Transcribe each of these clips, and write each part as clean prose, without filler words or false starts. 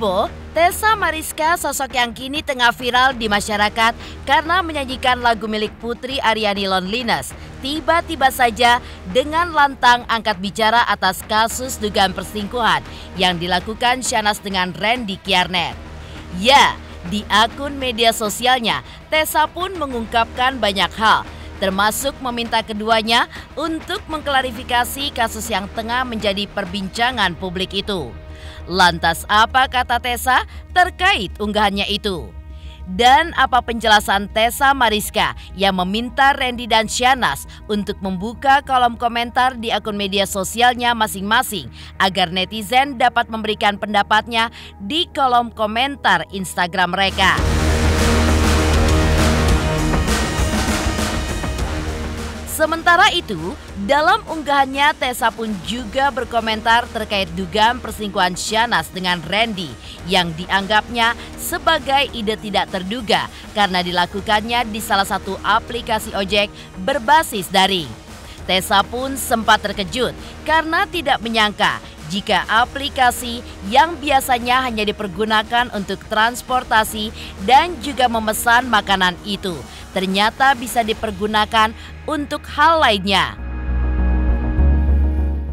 Bo, Tessa Mariska sosok yang kini tengah viral di masyarakat karena menyanyikan lagu milik Putri Aryani Loneliness. Tiba-tiba saja dengan lantang angkat bicara atas kasus dugaan perselingkuhan yang dilakukan Syahnaz dengan Randy Kiernet. Ya, di akun media sosialnya, Tessa pun mengungkapkan banyak hal, termasuk meminta keduanya untuk mengklarifikasi kasus yang tengah menjadi perbincangan publik itu. Lantas apa kata Tessa terkait unggahannya itu? Dan apa penjelasan Tessa Mariska yang meminta Randy dan Syahnaz untuk membuka kolom komentar di akun media sosialnya masing-masing agar netizen dapat memberikan pendapatnya di kolom komentar Instagram mereka. Sementara itu, dalam unggahannya Tessa pun juga berkomentar terkait dugaan perselingkuhan Syahnaz dengan Randy yang dianggapnya sebagai ide tidak terduga karena dilakukannya di salah satu aplikasi ojek berbasis daring. Tessa pun sempat terkejut karena tidak menyangka jika aplikasi yang biasanya hanya dipergunakan untuk transportasi dan juga memesan makanan itu ternyata bisa dipergunakan untuk hal lainnya.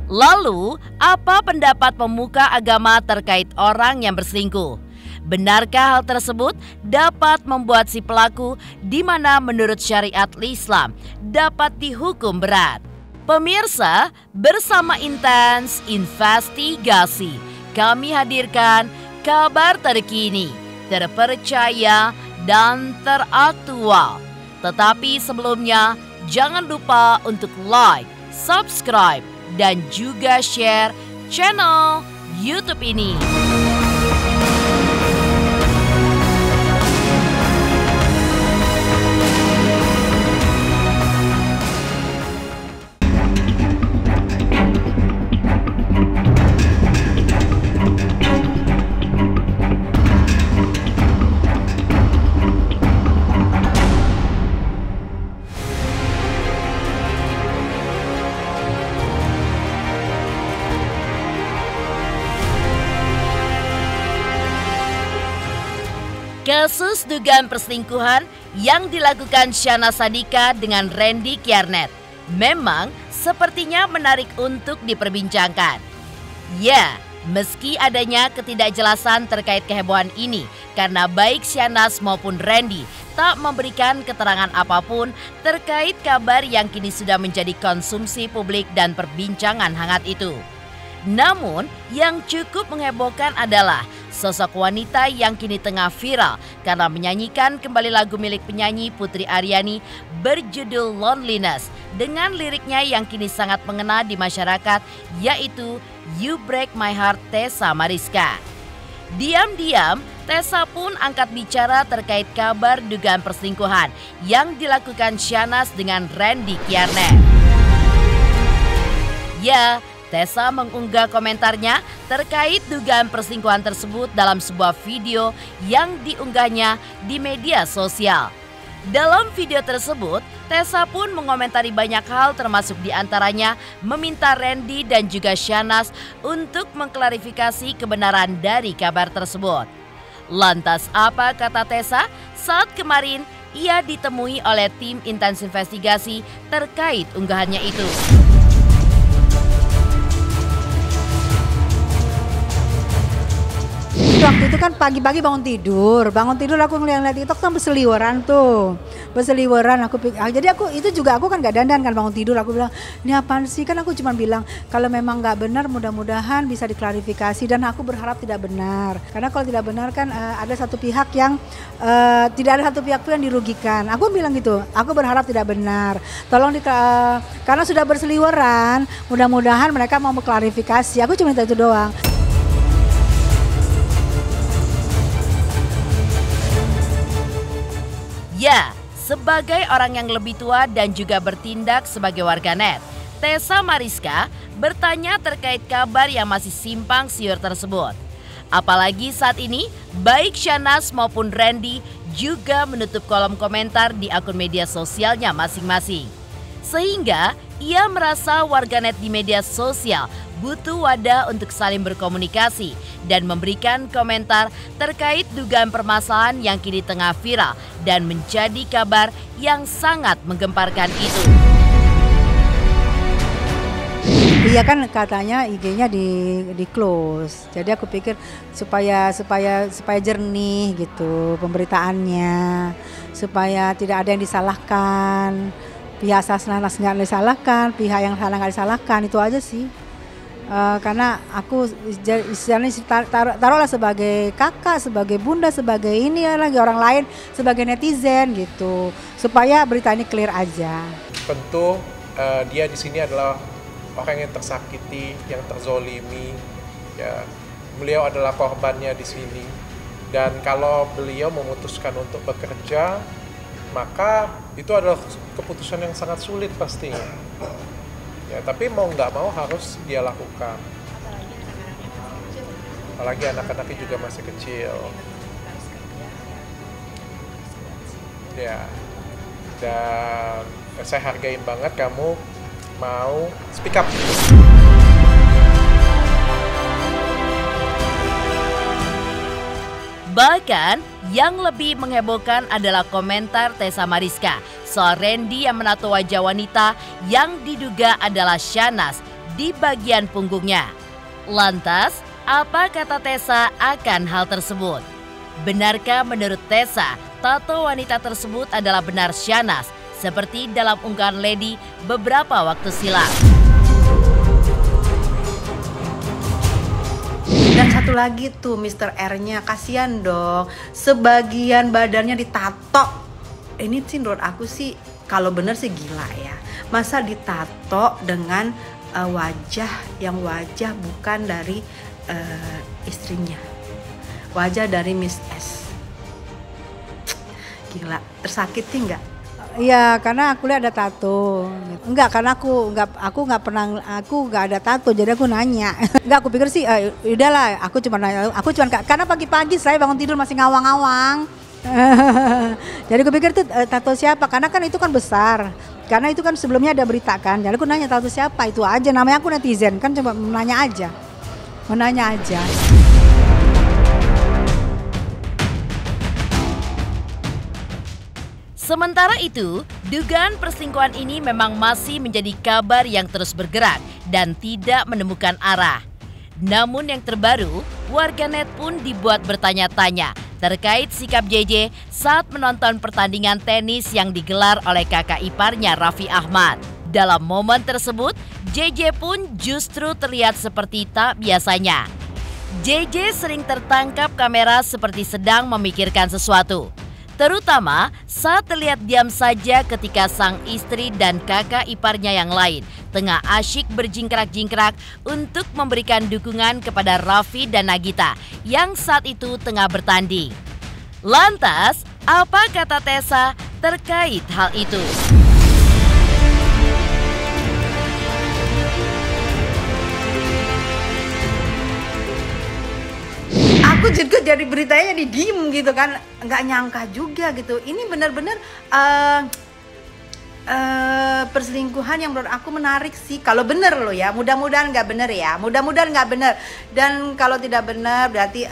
Lalu, apa pendapat pemuka agama terkait orang yang berselingkuh? Benarkah hal tersebut dapat membuat si pelaku di mana menurut syariat Islam dapat dihukum berat? Pemirsa, bersama Intens Investigasi, kami hadirkan kabar terkini, terpercaya, dan teraktual. Tetapi sebelumnya, jangan lupa untuk like, subscribe, dan juga share channel YouTube ini. Kasus dugaan perselingkuhan yang dilakukan Syahnaz Sadiqah dengan Randy Kiernet memang sepertinya menarik untuk diperbincangkan. Ya, meski adanya ketidakjelasan terkait kehebohan ini karena baik Syahnaz maupun Randy tak memberikan keterangan apapun terkait kabar yang kini sudah menjadi konsumsi publik dan perbincangan hangat itu. Namun, yang cukup menghebohkan adalah sosok wanita yang kini tengah viral karena menyanyikan kembali lagu milik penyanyi Putri Aryani berjudul Loneliness dengan liriknya yang kini sangat mengena di masyarakat, yaitu You Break My Heart Tessa Mariska. Diam-diam, Tessa pun angkat bicara terkait kabar dugaan perselingkuhan yang dilakukan Syahnaz dengan Randy Kiernet. Ya, Tessa mengunggah komentarnya terkait dugaan perselingkuhan tersebut dalam sebuah video yang diunggahnya di media sosial. Dalam video tersebut, Tessa pun mengomentari banyak hal termasuk diantaranya meminta Randy dan juga Syahnaz untuk mengklarifikasi kebenaran dari kabar tersebut. Lantas apa kata Tessa saat kemarin ia ditemui oleh tim Intens Investigasi terkait unggahannya itu? Waktu itu kan pagi-pagi bangun tidur aku ngeliat TikTok tuh berseliweran jadi aku kan gak dandan kan, bangun tidur aku bilang ini apaan sih, kan aku cuma bilang kalau memang gak benar mudah-mudahan bisa diklarifikasi dan aku berharap tidak benar, karena kalau tidak benar kan ada satu pihak yang tidak ada satu pihak pun yang dirugikan. Aku bilang gitu, aku berharap tidak benar, tolong karena sudah berseliweran mudah-mudahan mereka mau mengklarifikasi, aku cuma minta itu doang. Ya, sebagai orang yang lebih tua dan juga bertindak sebagai warganet, Tessa Mariska bertanya terkait kabar yang masih simpang siur tersebut. Apalagi saat ini, baik Syahnaz maupun Randy juga menutup kolom komentar di akun media sosialnya masing-masing. Sehingga Ia merasa warganet di media sosial butuh wadah untuk saling berkomunikasi dan memberikan komentar terkait dugaan permasalahan yang kini tengah viral dan menjadi kabar yang sangat menggemparkan itu. Iya kan katanya IG-nya di close. Jadi aku pikir supaya jernih gitu pemberitaannya, supaya tidak ada yang disalahkan. Pihak Sasnanas nggak disalahkan, pihak yang salah nggak disalahkan, itu aja sih. Karena aku taruhlah sebagai kakak, sebagai bunda, sebagai ini lagi orang lain, sebagai netizen gitu, supaya berita ini clear aja. Tentu dia di sini adalah orang yang tersakiti, yang terzolimi, ya beliau adalah korbannya di sini. Dan kalau beliau memutuskan untuk bekerja, maka itu adalah keputusan yang sangat sulit pastinya. Ya, tapi mau nggak mau harus dia lakukan. Apalagi anak-anaknya juga masih kecil. Ya, dan saya hargain banget kamu mau speak up. Bahkan yang lebih menghebohkan adalah komentar Tessa Mariska soal Randy yang menato wajah wanita yang diduga adalah Shahnaz di bagian punggungnya. Lantas, apa kata Tessa akan hal tersebut? Benarkah menurut Tessa, tato wanita tersebut adalah benar Shahnaz seperti dalam unggahan Lady beberapa waktu silam? Dan satu lagi tuh Mr. R-nya, kasihan dong, sebagian badannya ditato. Ini sih menurut aku sih kalau bener sih gila ya. Masa ditato dengan wajah bukan dari istrinya, wajah dari Miss S. Gila, tersakiti nggak? Iya, karena aku lihat ada tato. Enggak, karena aku nggak ada tato, jadi aku nanya. Enggak, aku pikir sih, udahlah, aku cuma karena pagi-pagi saya bangun tidur masih ngawang-ngawang. Jadi aku pikir itu tato siapa? Karena kan itu kan besar. Karena itu kan sebelumnya ada berita kan. Jadi aku nanya tato siapa, itu aja. Namanya aku netizen kan, coba menanya aja. Sementara itu, dugaan perselingkuhan ini memang masih menjadi kabar yang terus bergerak dan tidak menemukan arah. Namun yang terbaru, warganet pun dibuat bertanya-tanya terkait sikap JJ saat menonton pertandingan tenis yang digelar oleh kakak iparnya Raffi Ahmad. Dalam momen tersebut, JJ pun justru terlihat seperti tak biasanya. JJ sering tertangkap kamera seperti sedang memikirkan sesuatu. Terutama saat terlihat diam saja ketika sang istri dan kakak iparnya yang lain tengah asyik berjingkrak-jingkrak untuk memberikan dukungan kepada Raffi dan Nagita yang saat itu tengah bertanding. Lantas, apa kata Tessa terkait hal itu? Aku juga jadi beritanya jadi diem gitu kan, nggak nyangka juga gitu. Ini benar-benar perselingkuhan yang menurut aku menarik sih. Kalau bener loh ya, mudah-mudahan nggak bener ya, mudah-mudahan nggak bener. Dan kalau tidak benar berarti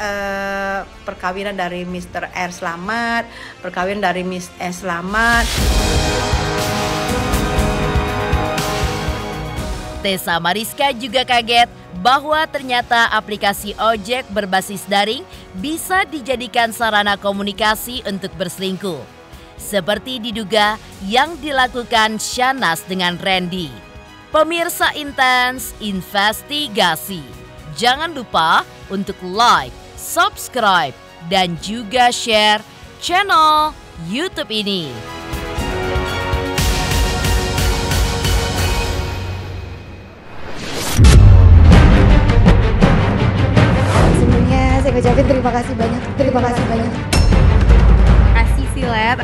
perkawinan dari Mr. R selamat, perkawinan dari Miss S selamat. Tessa Mariska juga kaget bahwa ternyata aplikasi ojek berbasis daring bisa dijadikan sarana komunikasi untuk berselingkuh. Seperti diduga yang dilakukan Shahnaz dengan Randy. Pemirsa Intens Investigasi, jangan lupa untuk like, subscribe, dan juga share channel YouTube ini. Saya ucapin terima kasih banyak. Kasih Silet.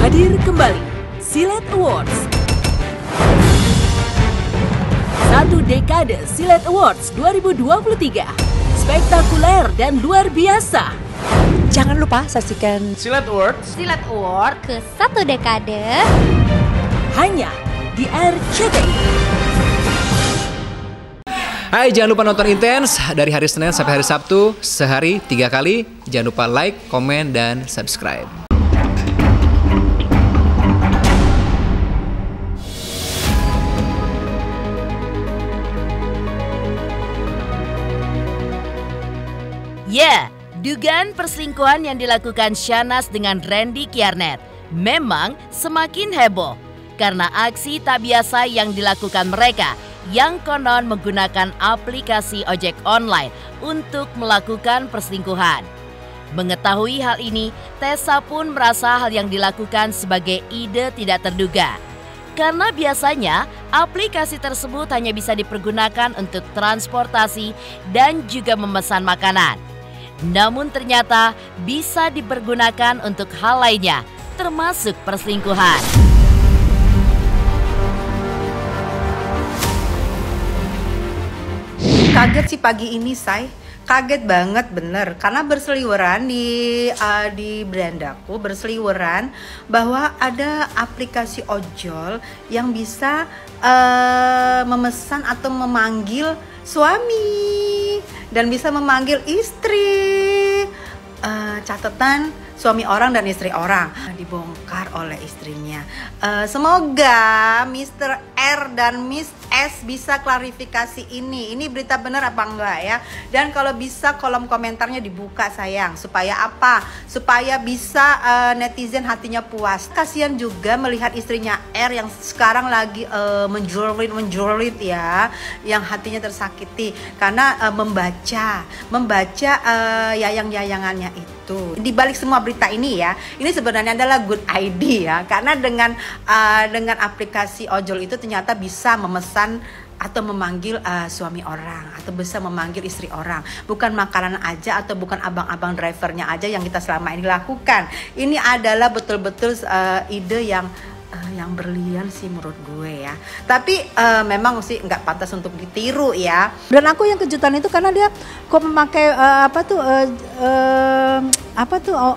Hadir kembali Silet Awards. 1 dekade Silet Awards 2023. Spektakuler dan luar biasa. Jangan lupa saksikan Silet Awards Silat Award ke 1 dekade hanya di RCTI. Hai, jangan lupa nonton Intens dari hari Senin sampai hari Sabtu, sehari 3 kali. Jangan lupa like, komen, dan subscribe. Ya, dugaan perselingkuhan yang dilakukan Shahnaz dengan Randy Kiernet memang semakin heboh karena aksi tak biasa yang dilakukan mereka yang konon menggunakan aplikasi ojek online untuk melakukan perselingkuhan. Mengetahui hal ini, Tessa pun merasa hal yang dilakukan sebagai ide tidak terduga. Karena biasanya aplikasi tersebut hanya bisa dipergunakan untuk transportasi dan juga memesan makanan. Namun ternyata bisa dipergunakan untuk hal lainnya, termasuk perselingkuhan. Kaget sih pagi ini, Say. Kaget banget bener, karena berseliweran di berandaku, berseliweran bahwa ada aplikasi ojol yang bisa memesan atau memanggil suami dan bisa memanggil istri. Catatan suami orang dan istri orang dibongkar oleh istrinya. Semoga Mr. R dan Miss S bisa klarifikasi ini. Ini berita benar apa enggak ya? Dan kalau bisa kolom komentarnya dibuka sayang. Supaya apa? Supaya bisa netizen hatinya puas. Kasihan juga melihat istrinya R yang sekarang lagi menjurit ya, yang hatinya tersakiti karena membaca yayang-yayangannya itu. Di balik semua berita ini ya, ini sebenarnya adalah good idea ya, karena dengan aplikasi ojol itu ternyata bisa memesan atau memanggil suami orang atau bisa memanggil istri orang. Bukan makanan aja atau bukan abang-abang drivernya aja yang kita selama ini lakukan. Ini adalah betul-betul ide yang berlian sih menurut gue ya. Tapi memang sih nggak pantas untuk ditiru ya. Dan aku yang kejutan itu karena dia kok memakai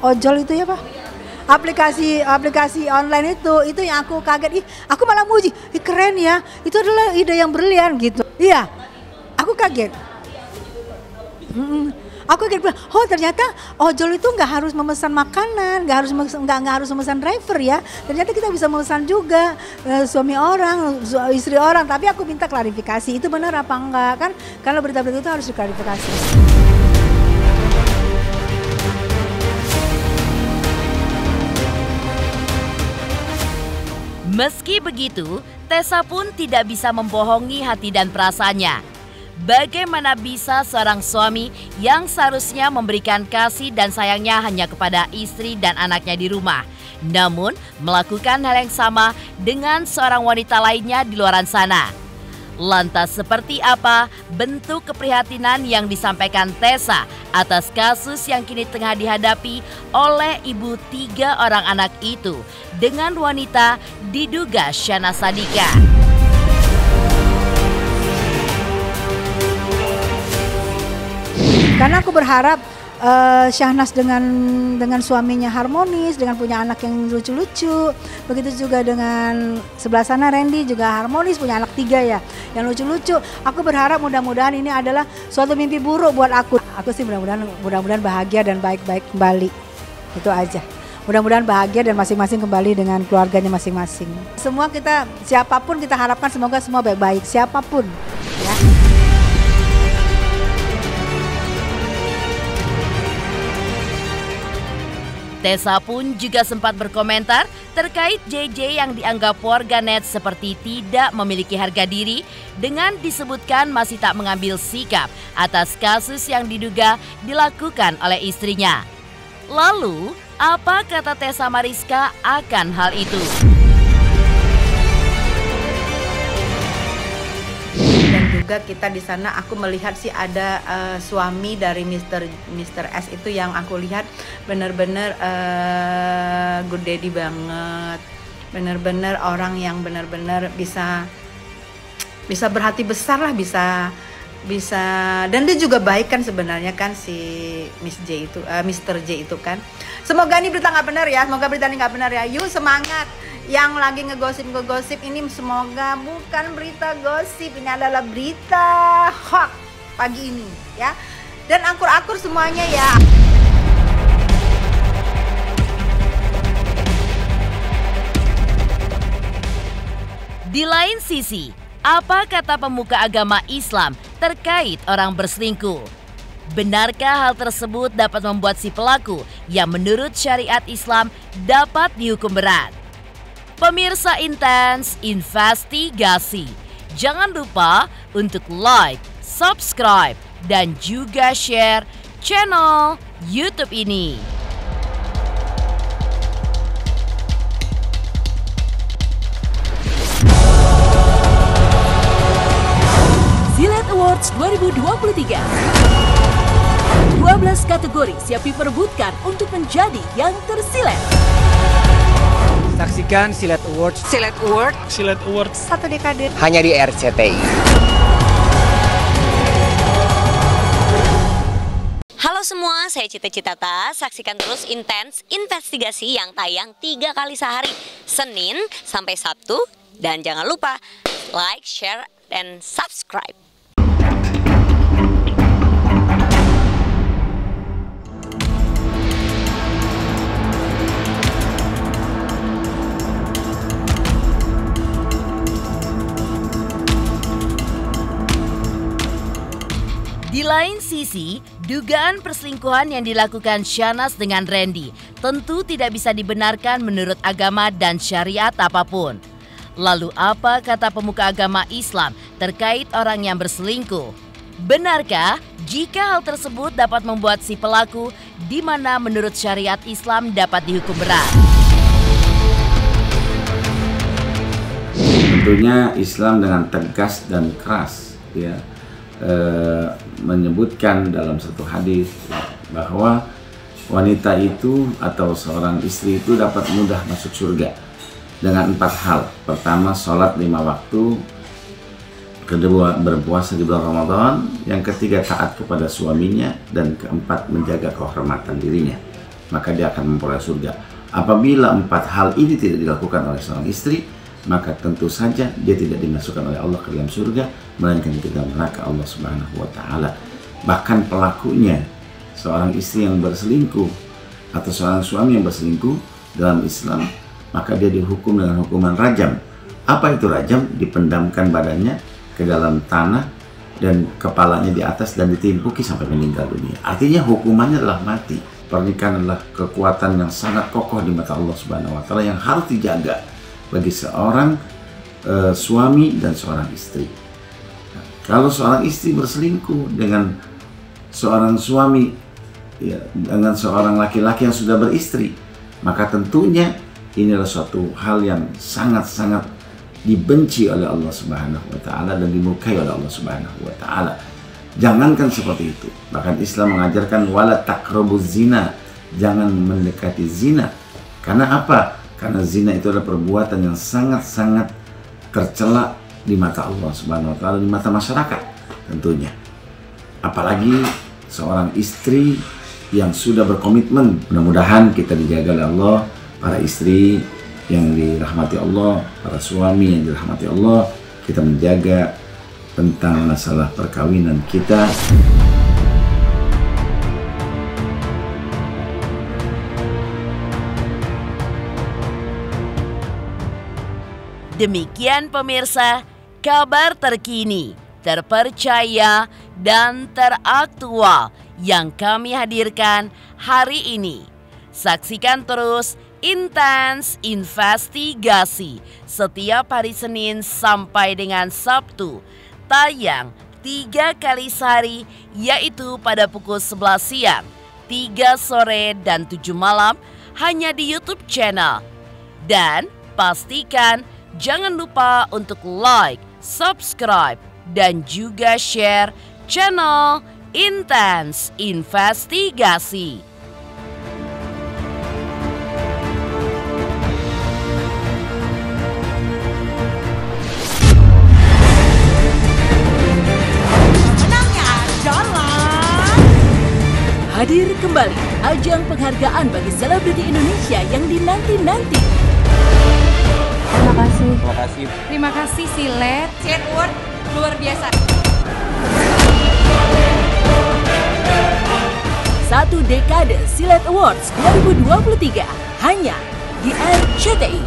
ojol itu ya Pak? Aplikasi online itu yang aku kaget. Aku malah muji, keren ya. Itu adalah ide yang berlian gitu. Iya, aku kaget. Aku kaget bilang, oh ternyata ojol itu nggak harus memesan makanan, nggak harus memesan driver ya. Ternyata kita bisa memesan juga suami orang, istri orang. Tapi aku minta klarifikasi, itu benar apa enggak kan? Kalau berita-berita itu harus diklarifikasi. Meski begitu, Tessa pun tidak bisa membohongi hati dan perasaannya. Bagaimana bisa seorang suami yang seharusnya memberikan kasih dan sayangnya hanya kepada istri dan anaknya di rumah, namun melakukan hal yang sama dengan seorang wanita lainnya di luar sana? Lantas seperti apa bentuk keprihatinan yang disampaikan Tessa atas kasus yang kini tengah dihadapi oleh ibu 3 orang anak itu dengan wanita diduga Shahnaz Sadiqah? Karena aku berharap Shahnaz dengan suaminya harmonis, dengan punya anak yang lucu-lucu. Begitu juga dengan sebelah sana Randy juga harmonis, punya anak 3 ya, yang lucu-lucu. Aku berharap mudah-mudahan ini adalah suatu mimpi buruk buat aku. Aku sih mudah-mudahan bahagia dan baik-baik kembali. Itu aja. Mudah-mudahan bahagia dan masing-masing kembali dengan keluarganya masing-masing. Semua kita, siapapun kita harapkan semoga semua baik-baik, siapapun ya. Tessa pun juga sempat berkomentar terkait JJ yang dianggap warganet seperti tidak memiliki harga diri dengan disebutkan masih tak mengambil sikap atas kasus yang diduga dilakukan oleh istrinya. Lalu, apa kata Tessa Mariska akan hal itu? Juga kita di sana aku melihat sih ada suami dari Mr. S itu yang aku lihat benar-benar good daddy banget, benar-benar orang yang benar-benar bisa berhati besar lah, bisa bisa, dan dia juga baik kan sebenarnya kan si Mr. J itu kan. Semoga ini berita nggak benar ya, semoga berita ini nggak benar ya. Yuk semangat yang lagi ngegosip ini, semoga bukan berita gosip, ini adalah berita hoax pagi ini ya. Dan akur-akur semuanya ya. Di lain sisi, apa kata pemuka agama Islam terkait orang berselingkuh? Benarkah hal tersebut dapat membuat si pelaku yang menurut syariat Islam dapat dihukum berat? Pemirsa Intens Investigasi, jangan lupa untuk like, subscribe, dan juga share channel YouTube ini. Silet Awards 2023. 12 kategori siap diperebutkan untuk menjadi yang tersilet. Saksikan Silet Awards. Silet Award. Silet Awards Satu dekade. Hanya di RCTI. Halo semua, saya Cita Citata. Saksikan terus Intens Investigasi yang tayang 3 kali sehari, Senin sampai Sabtu. Dan jangan lupa like, share, dan subscribe. Di lain sisi, dugaan perselingkuhan yang dilakukan Syahnaz dengan Randy tentu tidak bisa dibenarkan menurut agama dan syariat apapun. Lalu apa kata pemuka agama Islam terkait orang yang berselingkuh? Benarkah jika hal tersebut dapat membuat si pelaku di mana menurut syariat Islam dapat dihukum berat? Tentunya Islam dengan tegas dan keras ya menyebutkan dalam satu hadis bahwa wanita itu atau seorang istri itu dapat mudah masuk surga dengan 4 hal. Pertama, sholat 5 waktu. Kedua, berpuasa di bulan Ramadan. Yang ketiga, taat kepada suaminya. Dan keempat, menjaga kehormatan dirinya. Maka dia akan memperoleh surga. Apabila 4 hal ini tidak dilakukan oleh seorang istri, maka tentu saja dia tidak dimasukkan oleh Allah ke dalam surga, melainkan ke dalam neraka Allah Subhanahu wa Ta'ala. Bahkan pelakunya, seorang istri yang berselingkuh atau seorang suami yang berselingkuh dalam Islam, maka dia dihukum dengan hukuman rajam. Apa itu rajam? Dipendamkan badannya ke dalam tanah dan kepalanya di atas dan ditimpuki sampai meninggal dunia. Artinya hukumannya adalah mati. Pernikahan adalah kekuatan yang sangat kokoh di mata Allah Subhanahu wa Ta'ala yang harus dijaga bagi seorang suami dan seorang istri. Nah, kalau seorang istri berselingkuh dengan seorang suami, ya, dengan seorang laki-laki yang sudah beristri, maka tentunya ini adalah suatu hal yang sangat-sangat dibenci oleh Allah Subhanahu wa Ta'ala dan dimurkai oleh Allah Subhanahu wa Ta'ala. Jangankan seperti itu, bahkan Islam mengajarkan wala taqrabuz zina, jangan mendekati zina. Karena apa? Karena zina itu adalah perbuatan yang sangat-sangat tercela di mata Allah Subhanahu wa Ta'ala, di mata masyarakat tentunya. Apalagi seorang istri yang sudah berkomitmen. Mudah-mudahan kita dijaga oleh Allah, para istri yang dirahmati Allah, para suami yang dirahmati Allah, kita menjaga tentang masalah perkawinan kita. Demikian pemirsa, kabar terkini, terpercaya, dan teraktual yang kami hadirkan hari ini. Saksikan terus Intens Investigasi setiap hari Senin sampai dengan Sabtu. Tayang 3 kali sehari, yaitu pada pukul 11 siang, 3 sore, dan 7 malam hanya di YouTube channel. Dan pastikan jangan lupa untuk like, subscribe, dan juga share channel Intens Investigasi. kembali ajang penghargaan bagi selebriti Indonesia yang dinanti-nanti. Terima kasih. Terima kasih. Terima kasih Silet. Silet Award luar biasa. Satu Dekade Silet Awards 2023 hanya di RCTI.